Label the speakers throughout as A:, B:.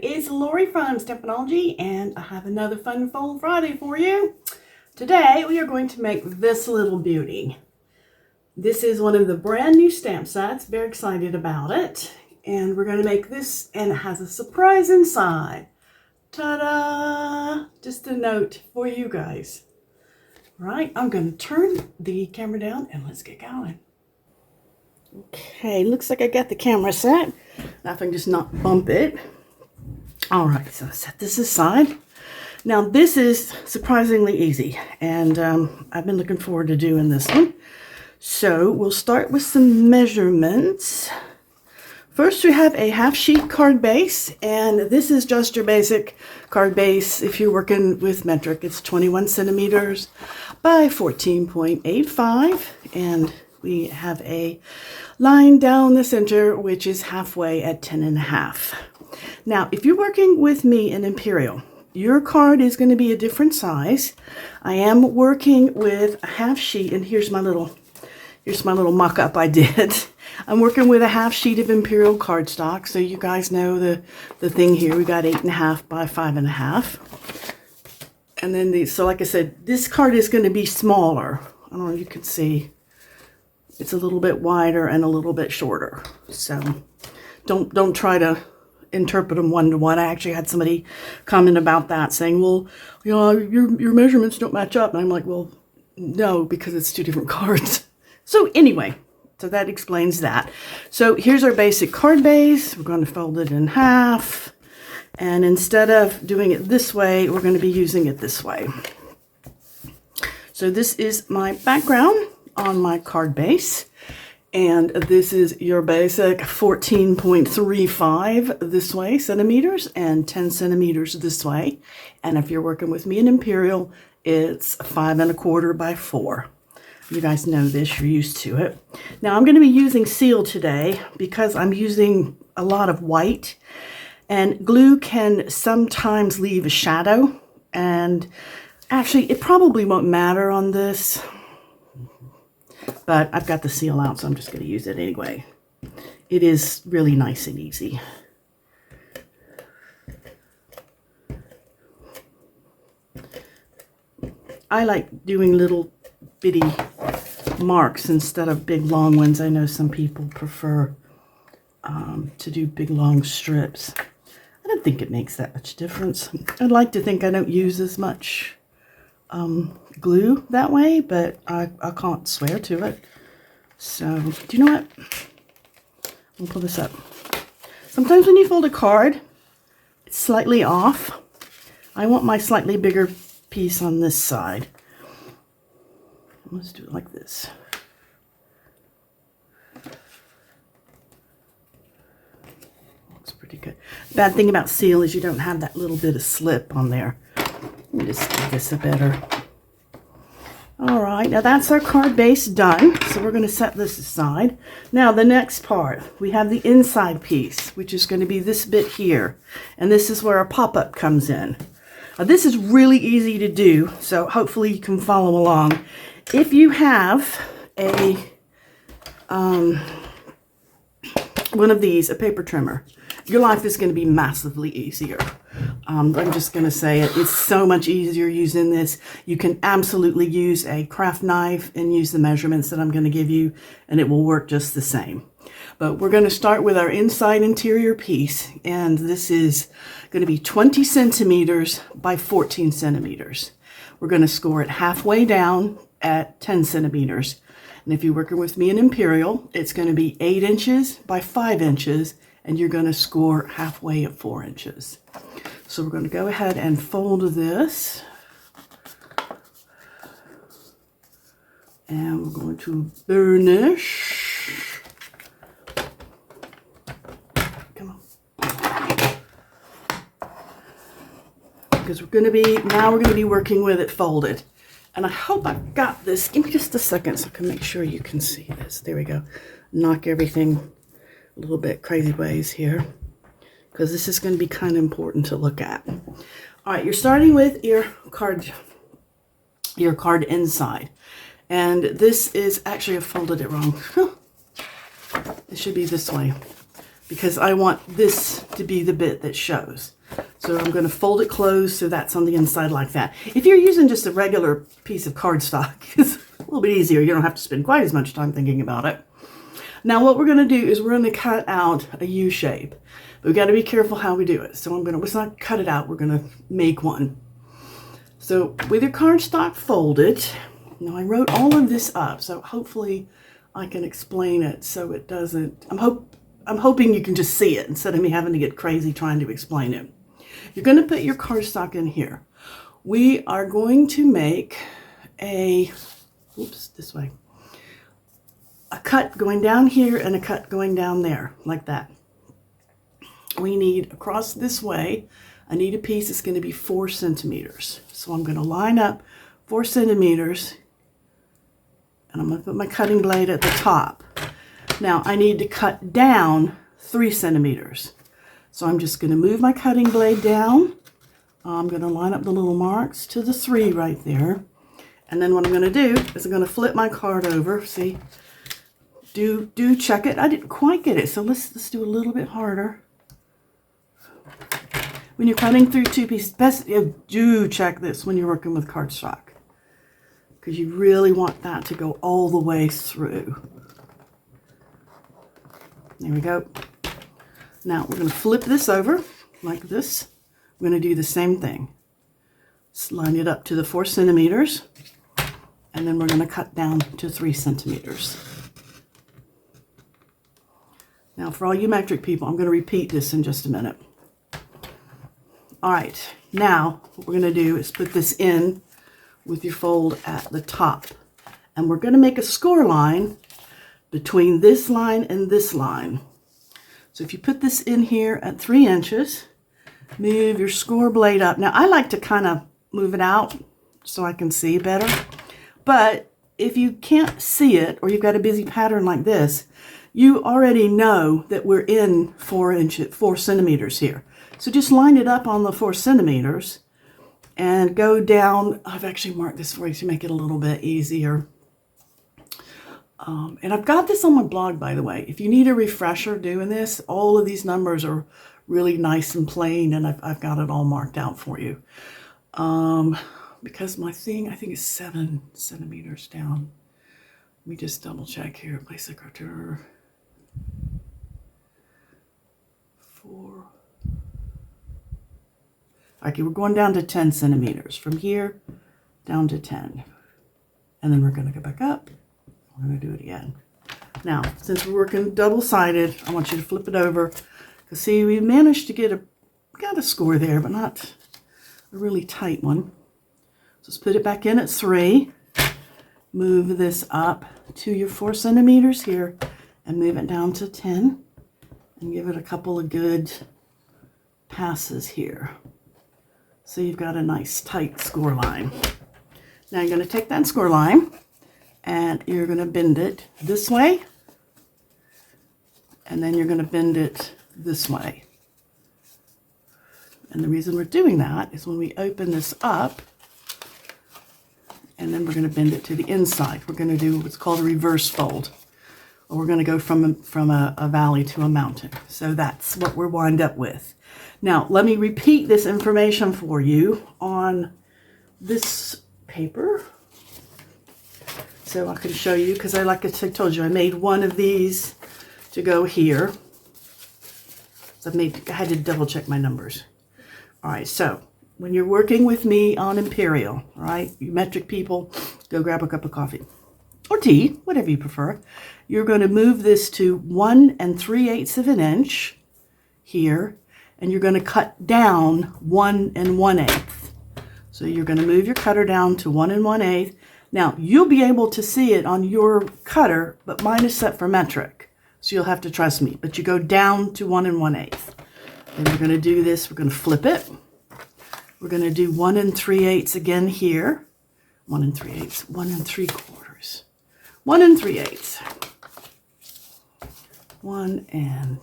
A: it's Lori from Stampinology, and I have another Fun Fold Friday for you. Today we are going to make this little beauty. This is one of the brand new stamp sets. Very excited about it. And we're going to make this, and it has a surprise inside. Ta-da! Just a note for you guys. Right, I'm going to turn the camera down and let's get going. Okay, looks like I got the camera set. Now if I can just not bump it. All right, so set this aside. Now this is surprisingly easy, and I've been looking forward to doing this one. So we'll start with some measurements. First we have a half sheet card base, and this is just your basic card base. If you're working with metric, it's 21 centimeters by 14.85, and we have a line down the center, which is halfway at 10.5. Now, if you're working with me in Imperial, your card is going to be a different size. I am working with a half sheet, and here's my little mock-up I did. I'm working with a half sheet of Imperial cardstock, so you guys know the thing here. We got 8.5 by 5.5. And then so like I said, this card is going to be smaller. I don't know if you can see. It's a little bit wider and a little bit shorter. So don't try to interpret them one-to-one. I actually had somebody comment about that, saying, well, you know, your measurements don't match up. And I'm like, well, no, because it's two different cards. So anyway, so that explains that. So here's our basic card base. We're going to fold it in half. And instead of doing it this way, we're going to be using it this way. So this is my background on my card base, and this is your basic 14.35 this way centimeters and 10 centimeters this way. And if you're working with me in Imperial, it's 5.25 by 4. You guys know this, you're used to it. Now I'm going to be using seal today because I'm using a lot of white, and glue can sometimes leave a shadow, and actually it probably won't matter on this. But I've got the seal out, so I'm just going to use it anyway. It is really nice and easy. I like doing little bitty marks instead of big long ones. I know some people prefer to do big long strips. I don't think it makes that much difference. I'd like to think I don't use as much glue that way, but I can't swear to it. So, do you know what? I'll pull this up. Sometimes when you fold a card, it's slightly off. I want my slightly bigger piece on this side. Let's do it like this. Looks pretty good. Bad thing about seal is you don't have that little bit of slip on there. Let me just give this a better. All right, now that's our card base done. So we're going to set this aside. Now the next part, we have the inside piece, which is going to be this bit here. And this is where our pop-up comes in. Now, this is really easy to do, so hopefully you can follow along. If you have a one of these, a paper trimmer, your life is going to be massively easier. I'm just going to say it. It's so much easier using this. You can absolutely use a craft knife and use the measurements that I'm going to give you, and it will work just the same. But we're going to start with our inside interior piece, and this is going to be 20 centimeters by 14 centimeters. We're going to score it halfway down at 10 centimeters. And if you're working with me in Imperial, it's going to be 8 inches by 5 inches, and you're going to score halfway at 4 inches. So we're going to go ahead and fold this. And we're going to burnish. Come on. Because we're going to be working with it folded. And I hope I've got this. Give me just a second so I can make sure you can see this. There we go. Knock everything a little bit crazy ways here, because this is going to be kind of important to look at. All right, you're starting with your card inside. And this is actually, I folded it wrong. It should be this way. because I want this to be the bit that shows. So I'm going to fold it closed so that's on the inside like that. If you're using just a regular piece of cardstock, it's a little bit easier. You don't have to spend quite as much time thinking about it. Now what we're going to do is we're going to cut out a U shape. But we've got to be careful how we do it. So let's not cut it out. We're going to make one. So with your cardstock folded, now I wrote all of this up, so hopefully I can explain it so it doesn't, I'm hoping you can just see it instead of me having to get crazy trying to explain it. You're going to put your cardstock in here. We are going to make this way. A cut going down here and a cut going down there, like that. We need, across this way, I need a piece that's going to be 4 centimeters. So I'm going to line up 4 centimeters, and I'm going to put my cutting blade at the top. Now I need to cut down 3 centimeters. So I'm just going to move my cutting blade down. I'm going to line up the little marks to the 3 right there. And then what I'm going to do is I'm going to flip my card over. See, do check it. I didn't quite get it, so let's do a little bit harder. When you're cutting through 2 pieces, best do check this when you're working with cardstock, because you really want that to go all the way through. There we go. Now we're going to flip this over like this. We're going to do the same thing. Just line it up to the 4 centimeters, and then we're going to cut down to 3 centimeters. Now for all you metric people, I'm going to repeat this in just a minute. All right, now what we're going to do is put this in with your fold at the top. And we're going to make a score line between this line and this line. So if you put this in here at 3 inches, move your score blade up. Now I like to kind of move it out so I can see better. But if you can't see it, or you've got a busy pattern like this, you already know that we're in 4 centimeters here. So just line it up on the 4 centimeters and go down. I've actually marked this for you to make it a little bit easier. And I've got this on my blog, by the way. If you need a refresher doing this, all of these numbers are really nice and plain, and I've got it all marked out for you. Because my thing, I think, is 7 centimeters down. Let me just double check here. Place the cursor. 4. Okay, we're going down to 10 centimeters. From here down to 10. And then we're going to go back up. We're going to do it again. Now, since we're working double-sided, I want you to flip it over. Because see, we managed to got a score there, but not a really tight one. So let's put it back in at 3. Move this up to your 4 centimeters here and move it down to 10. And give it a couple of good passes here. So you've got a nice tight score line. Now you're going to take that score line and you're going to bend it this way. And then you're going to bend it this way. And the reason we're doing that is when we open this up, and then we're going to bend it to the inside. We're going to do what's called a reverse fold. Or we're going to go from a valley to a mountain. So that's what we're wind up with. Now, let me repeat this information for you on this paper. So I can show you, because like I told you, I made one of these to go here. So I had to double check my numbers. All right, so when you're working with me on Imperial, all right, you metric people, go grab a cup of coffee. Or tea, whatever you prefer. You're going to move this to 1 3/8 of an inch here, and you're going to cut down 1 1/8. So you're going to move your cutter down to 1 1/8. Now, you'll be able to see it on your cutter, but mine is set for metric, so you'll have to trust me. But you go down to 1 1/8. Then we're going to do this. We're going to flip it. We're going to do 1 3/8 again here. 1 3/8, 1 3/4. 1 3/8. 1 and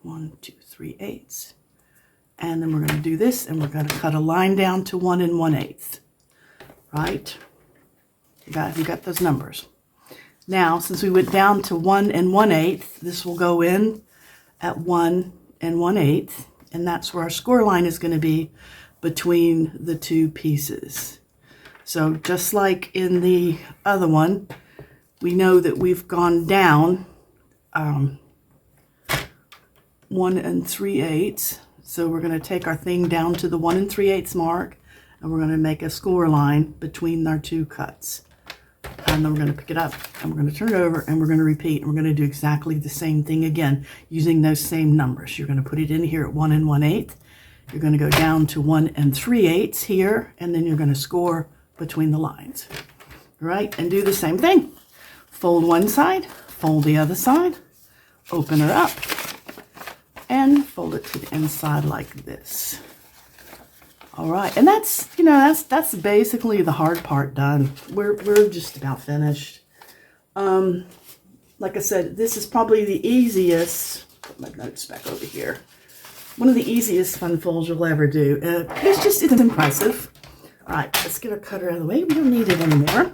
A: 1 2 3/8. And then we're going to do this, and we're going to cut a line down to 1 1/8. Right? You got those numbers. Now, since we went down to 1 1/8, this will go in at 1 1/8, and that's where our score line is going to be between the two pieces. So just like in the other one, we know that we've gone down 1 3/8. So we're going to take our thing down to the 1 3/8 mark, and we're going to make a score line between our two cuts. And then we're going to pick it up, and we're going to turn it over, and we're going to repeat. And we're going to do exactly the same thing again, using those same numbers. You're going to put it in here at 1 1/8. You're going to go down to 1 3/8 here, and then you're going to score between the lines. All right, and do the same thing. Fold one side, fold the other side, open it up, and fold it to the inside like this. All right, and that's, you know, that's basically the hard part done. We're just about finished. Like I said, this is probably the easiest. Put my notes back over here. One of the easiest fun folds you'll ever do. It's impressive. All right, let's get our cutter out of the way. We don't need it anymore.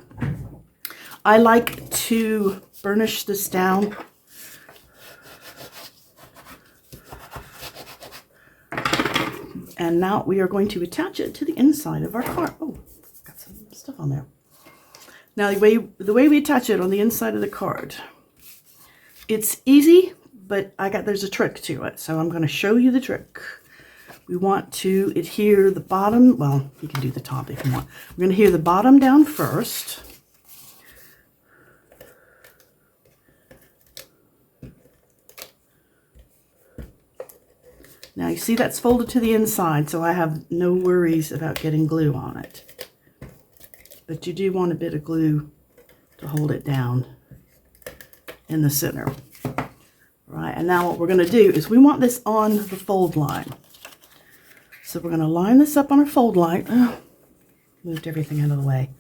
A: I like to burnish this down. And now we are going to attach it to the inside of our card. Oh, got some stuff on there. Now the way we attach it on the inside of the card, it's easy, but there's a trick to it. So I'm going to show you the trick. We want to adhere the bottom. Well, you can do the top if you want. We're going to adhere the bottom down first. Now you see that's folded to the inside, so I have no worries about getting glue on it. But you do want a bit of glue to hold it down in the center. Right, and now what we're going to do is we want this on the fold line. So we're going to line this up on our fold line. Oh, moved everything out of the way.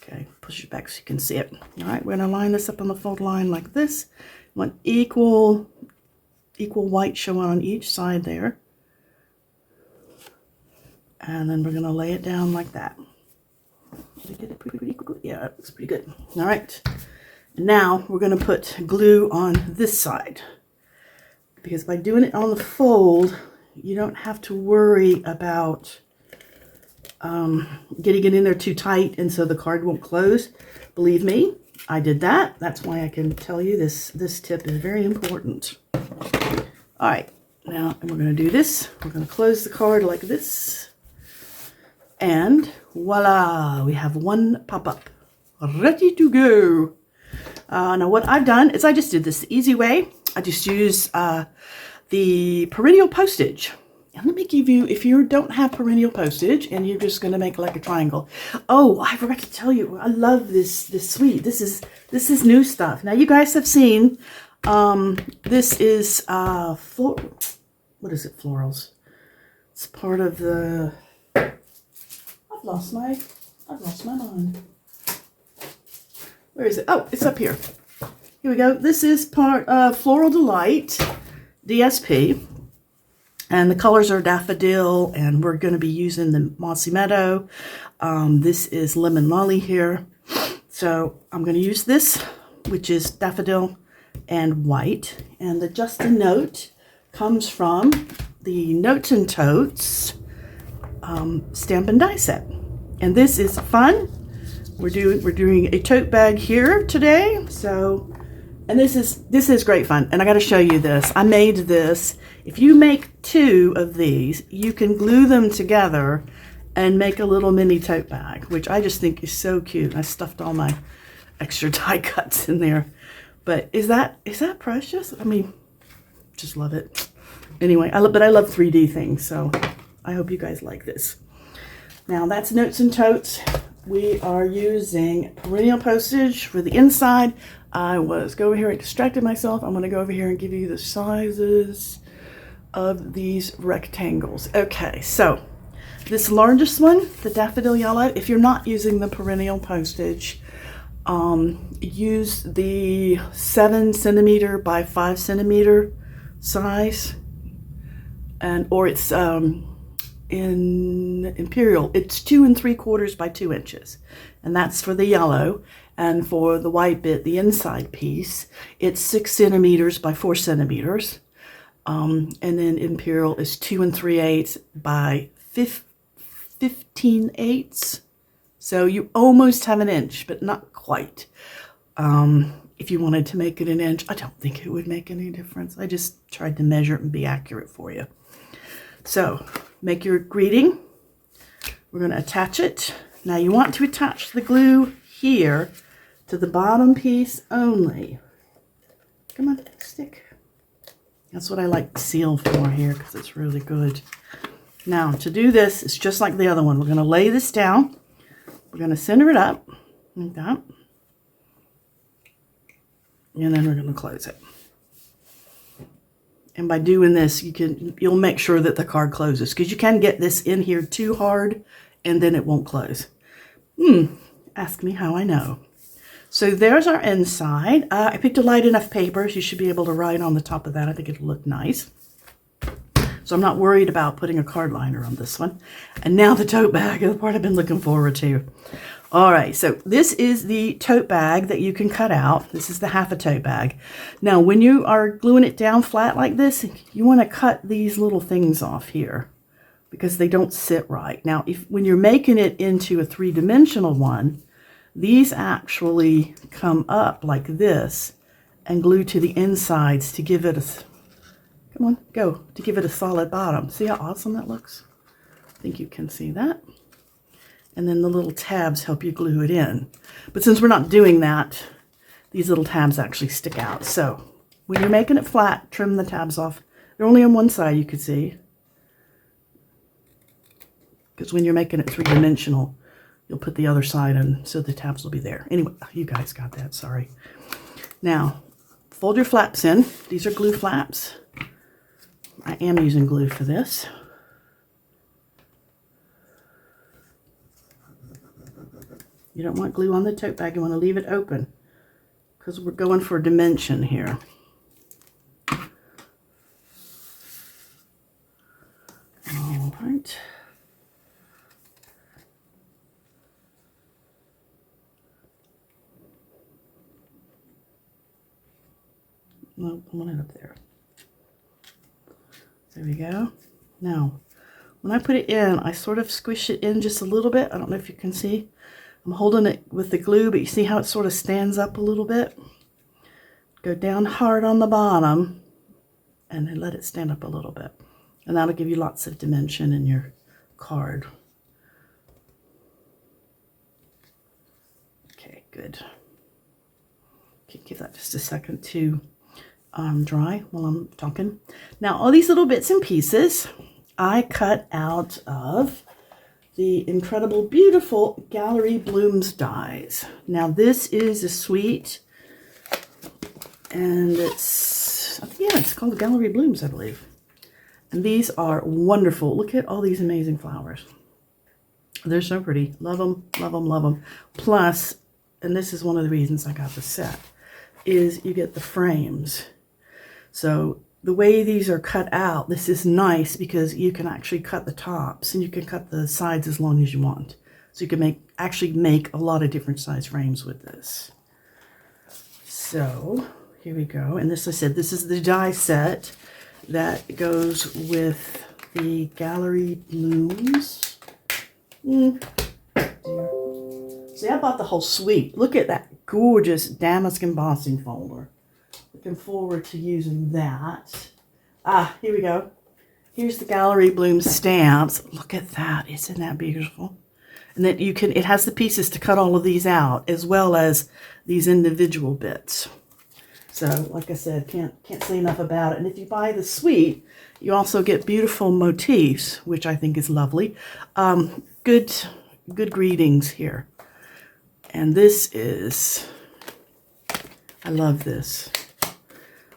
A: Okay, push it back so you can see it. All right, we're going to line this up on the fold line like this. We want equal white showing on each side there. And then we're going to lay it down like that. Did I get it pretty good? Yeah, it looks pretty good. All right. Now we're going to put glue on this side. Because by doing it on the fold, you don't have to worry about getting it in there too tight and so the card won't close. Believe me, I did that. That's why I can tell you this tip is very important. All right, now we're going to do this. We're going to close the card like this. And voila, we have one pop-up ready to go. Now what I've done is I just did this the easy way. I just use the perennial postage. And let me give you, if you don't have perennial postage and you're just going to make like a triangle. Oh, I forgot to tell you, I love this suite. This is new stuff. Now you guys have seen, this is what is it, florals? It's part of the, I've lost my mind. Where is it? Oh, it's up here. Here we go. This is part of Floral Delight DSP. And the colors are daffodil, and we're going to be using the Mossy Meadow. This is Lemon Lolly here. So I'm going to use this, which is daffodil and white. And the Justin Note comes from the Notes and Totes Stamp and Die set. And this is fun. We're doing a tote bag here today. So, and this is great fun. And I got to show you this. I made this. If you make 2 of these, you can glue them together and make a little mini tote bag, which I just think is so cute. I stuffed all my extra die cuts in there. But is that precious? I mean, just love it. Anyway, I love 3D things, so I hope you guys like this. Now that's Notes and Totes. We are using perennial postage for the inside. I was go over here and distracted myself. I'm going to go over here and give you the sizes of these rectangles. Okay, so this largest one, the daffodil yellow, if you're not using the perennial postage, use the 7 centimeter by 5 centimeter size, or it's in Imperial, it's 2 3/4 by 2 inches, and that's for the yellow. And for the white bit, the inside piece, it's 6 centimeters by 4 centimeters. And then Imperial is 2 3/8 by 15/8. So you almost have an inch, but not quite. If you wanted to make it an inch, I don't think it would make any difference. I just tried to measure it and be accurate for you. So make your greeting. We're going to attach it. Now you want to attach the glue here to the bottom piece only. Come on, stick. That's what I like the seal for here because it's really good. Now to do this, it's just like the other one. We're going to lay this down. We're going to center it up like that. And then we're going to close it. And by doing this, you'll make sure that the card closes because you can get this in here too hard and then it won't close. Ask me how I know. So there's our inside. I picked a light enough paper, so you should be able to write on the top of that. I think it'll look nice. So I'm not worried about putting a card liner on this one. And now the tote bag, the part I've been looking forward to. All right, so this is the tote bag that you can cut out. This is the half a tote bag. Now, when you are gluing it down flat like this, you want to cut these little things off here because they don't sit right. Now, when you're making it into a 3-dimensional one, these actually come up like this and glue to the insides to give it a, come on, go, to give it a solid bottom. See how awesome that looks? I think you can see that. And then the little tabs help you glue it in. But since we're not doing that, these little tabs actually stick out. So when you're making it flat, trim the tabs off. They're only on one side, you could see. Because when you're making it 3-dimensional, you'll put the other side in so the tabs will be there. Anyway, you guys got that, sorry. Now, fold your flaps in. These are glue flaps. I am using glue for this. You don't want glue on the tote bag. You want to leave it open because we're going for a dimension here. All right. Well, I want it up there. There we go. Now, when I put it in, I sort of squish it in just a little bit. I don't know if you can see. I'm holding it with the glue, but you see how it sort of stands up a little bit? Go down hard on the bottom and then let it stand up a little bit. And that'll give you lots of dimension in your card. Okay, good. Okay, give that just a second to dry while I'm talking. Now, all these little bits and pieces I cut out of the incredible, beautiful Gallery Blooms dies. Now, this is a suite, and it's called Gallery Blooms, I believe. And these are wonderful. Look at all these amazing flowers. They're so pretty. Love them, love them, love them. Plus, and this is one of the reasons I got the set, is you get the frames. So the way these are cut out, this is nice because you can actually cut the tops and you can cut the sides as long as you want. So you can actually make a lot of different size frames with this. So here we go. And this, I said, this is the die set that goes with the Gallery Blooms. See, I bought the whole suite. Look at that gorgeous damask embossing folder. Looking forward to using that. Here we go. Here's the Gallery Bloom stamps. Look at that. Isn't that beautiful? And then you can, it has the pieces to cut all of these out as well as these individual bits. So, like I said, can't say enough about it. And if you buy the suite, you also get beautiful motifs, which I think is lovely. Good greetings here. And this is, I love this.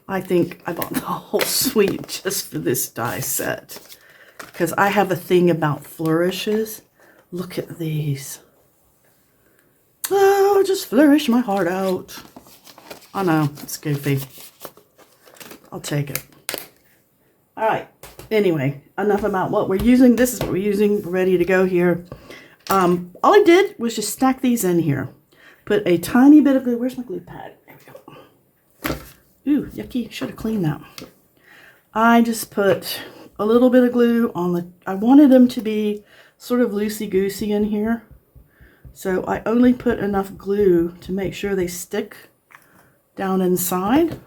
A: I think I bought the whole suite just for this die set because I have a thing about flourishes. Look at these. Oh, just flourish my heart out. I know, it's goofy. I'll take it. All right. Anyway, enough about what we're using. This is what we're using. We're ready to go here. All I did was just stack these in here. Put a tiny bit of glue. Where's my glue pad? There we go. Ooh, yucky. Should have cleaned that. I just put a little bit of glue on the, I wanted them to be sort of loosey-goosey in here. So I only put enough glue to make sure they stick down inside.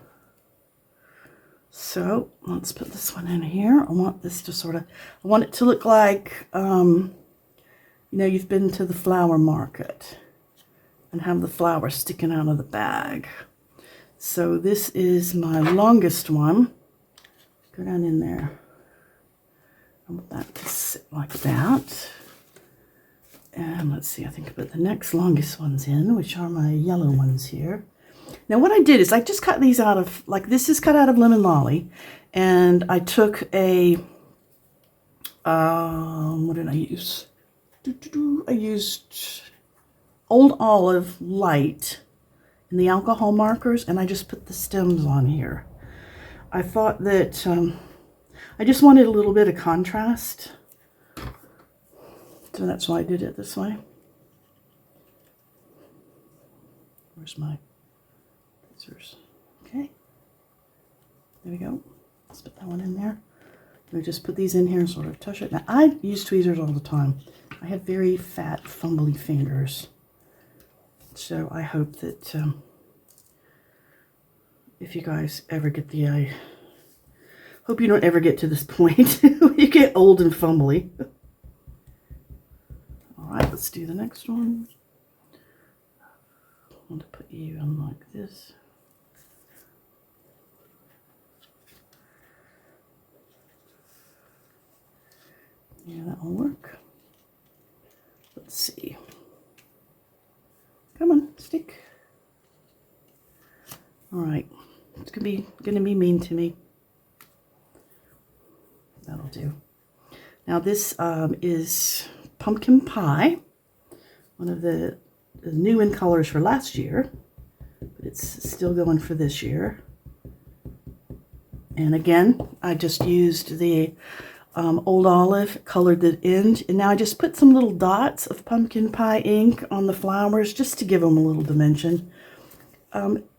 A: So let's put this one in here. I want this to sort of, I want it to look like, you know, you've been to the flower market and have the flowers sticking out of the bag. So this is my longest one. Go down in there. I want that to sit like that. And let's see, I think I put the next longest ones in, which are my yellow ones here. Now what I did is I just cut these out of, like this is cut out of Lemon Lolly. And I took a, what did I use? I used Old Olive Light in the alcohol markers, and I just put the stems on here. I thought that I just wanted a little bit of contrast, so that's why I did it this way. Where's my scissors? Okay, there we go. Let's put that one in there. We just put these in here and sort of touch it. Now I use tweezers all the time. I have very fat, fumbly fingers, so I hope that if you guys ever get the hope you don't ever get to this point where you get old and fumbly. All right, let's do the next one. I want to put you on like this. Yeah, that will work. Let's see. Come on, stick. All right, it's gonna be mean to me. That'll do. Now this is pumpkin pie, one of the new in colors for last year, but it's still going for this year. And again, I just used the Old Olive, colored the end, and now I just put some little dots of pumpkin pie ink on the flowers just to give them a little dimension.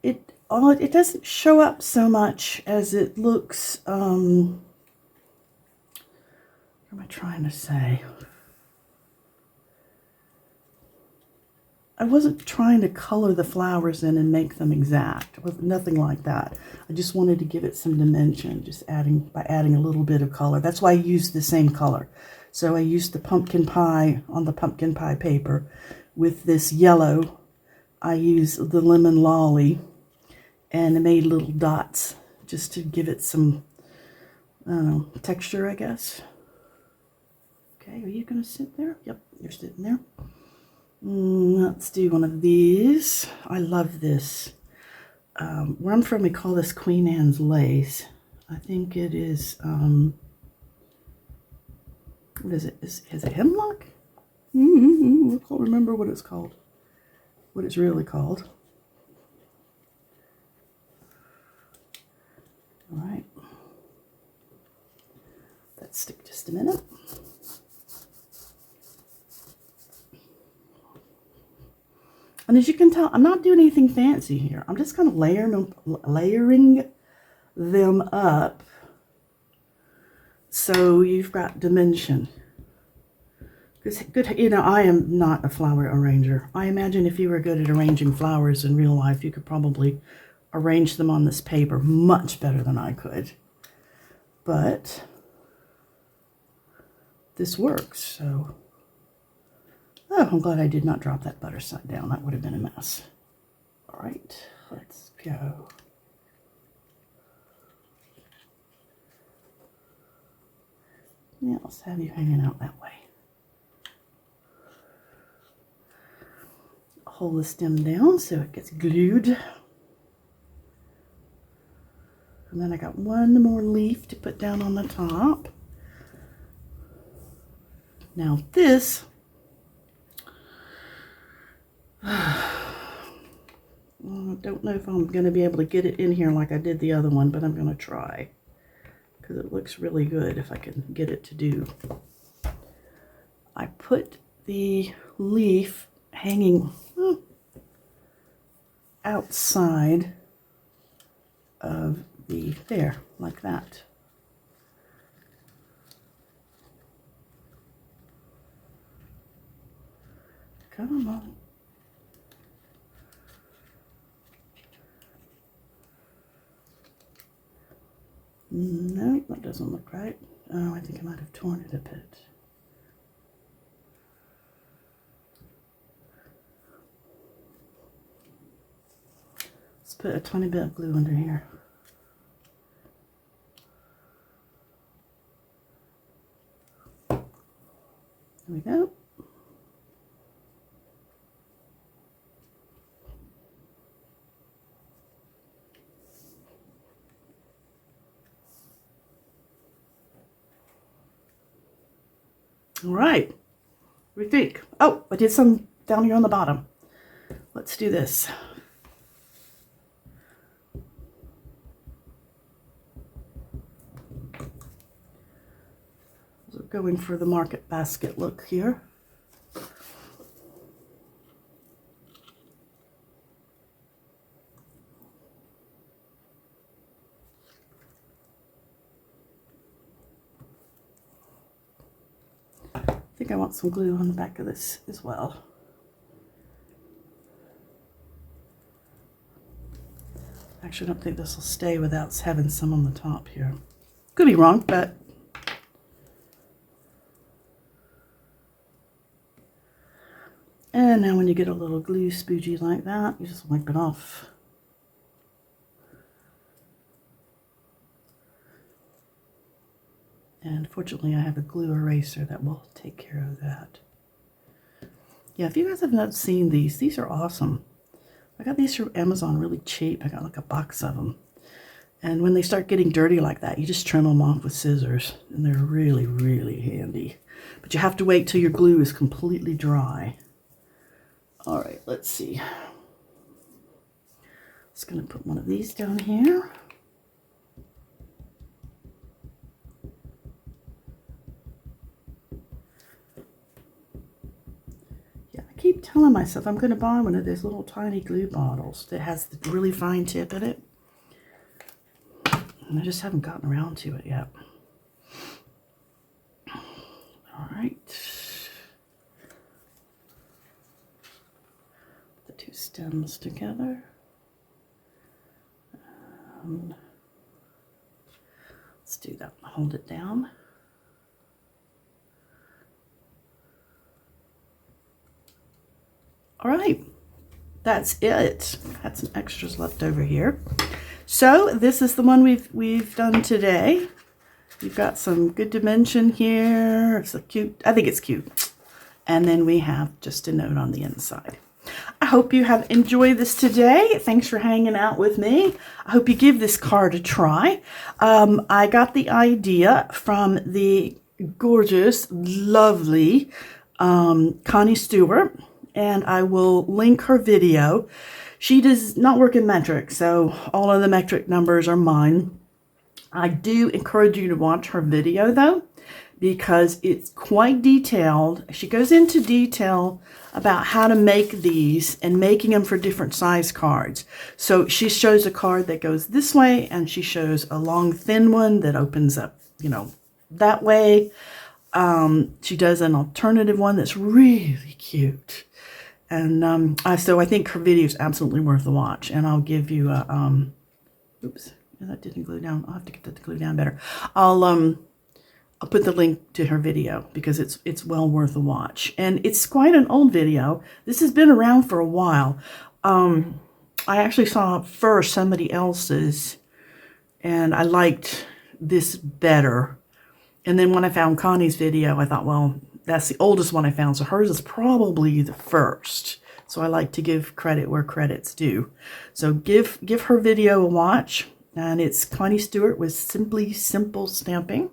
A: It doesn't show up so much as it looks. What am I trying to say? I wasn't trying to color the flowers in and make them exact. It was nothing like that. I just wanted to give it some dimension, just by adding a little bit of color. That's why I used the same color. So I used the pumpkin pie on the pumpkin pie paper with this yellow. I used the Lemon Lolly and I made little dots just to give it some, I don't know, texture, I guess. Okay, are you going to sit there? Yep, you're sitting there. Let's do one of these. I love this. Where I'm from, we call this Queen Anne's lace. I think it is, what is it? Is it hemlock? I can't remember what it's called. What it's really called. All right. Let's stick just a minute. And as you can tell, I'm not doing anything fancy here. I'm just kind of layering them up so you've got dimension. Because good, you know, I am not a flower arranger. I imagine if you were good at arranging flowers in real life, you could probably arrange them on this paper much better than I could. But this works, so. Oh, I'm glad I did not drop that butter side down. That would have been a mess. All right, let's go. Yeah, let's have you hanging out that way. Hold the stem down so it gets glued. And then I got one more leaf to put down on the top. Now this, I don't know if I'm going to be able to get it in here like I did the other one, but I'm going to try because it looks really good if I can get it to do. I put the leaf hanging outside of the, there, like that. Come on. No, that doesn't look right. Oh, I think I might have torn it a bit. Let's put a tiny bit of glue under here. There we go. All right. What do we think? Oh, I did some down here on the bottom. Let's do this. So going for the market basket look here. I think I want some glue on the back of this as well. Actually, I don't think this will stay without having some on the top here. Could be wrong, but and now when you get a little glue spoogey like that, you just wipe it off. And fortunately, I have a glue eraser that will take care of that. Yeah, if you guys have not seen these are awesome. I got these from Amazon really cheap. I got like a box of them. And when they start getting dirty like that, you just trim them off with scissors. And they're really, really handy. But you have to wait till your glue is completely dry. All right, let's see. Just going to put one of these down here. I keep telling myself I'm going to buy one of those little tiny glue bottles that has the really fine tip in it. And I just haven't gotten around to it yet. All right. The two stems together. Let's do that. Hold it down. All right, that's it. Had some extras left over here. So this is the one we've done today. You've got some good dimension here. It's a cute, I think it's cute. And then we have just a note on the inside. I hope you have enjoyed this today. Thanks for hanging out with me. I hope you give this card a try. I got the idea from the gorgeous, lovely Connie Stewart. And I will link her video. She does not work in metric, so all of the metric numbers are mine. I do encourage you to watch her video though, because it's quite detailed. She goes into detail about how to make these and making them for different size cards. So she shows a card that goes this way, and she shows a long thin one that opens up, you know, that way. She does an alternative one that's really cute. And so I think her video is absolutely worth a watch. And I'll give you a, oops, that didn't glue down. I'll have to get that to glue down better. I'll put the link to her video because it's well worth a watch. And it's quite an old video. This has been around for a while. I actually saw first somebody else's, and I liked this better. And then when I found Connie's video, I thought, well, that's the oldest one I found, so hers is probably the first. So I like to give credit where credit's due. So give her video a watch, and it's Connie Stewart with Simply Simple Stamping.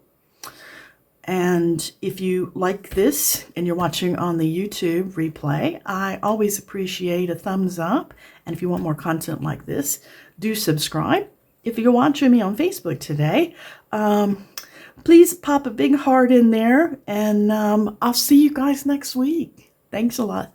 A: And if you like this and you're watching on the YouTube replay, I always appreciate a thumbs up. And if you want more content like this, do subscribe. If you're watching me on Facebook today, please pop a big heart in there, and I'll see you guys next week. Thanks a lot.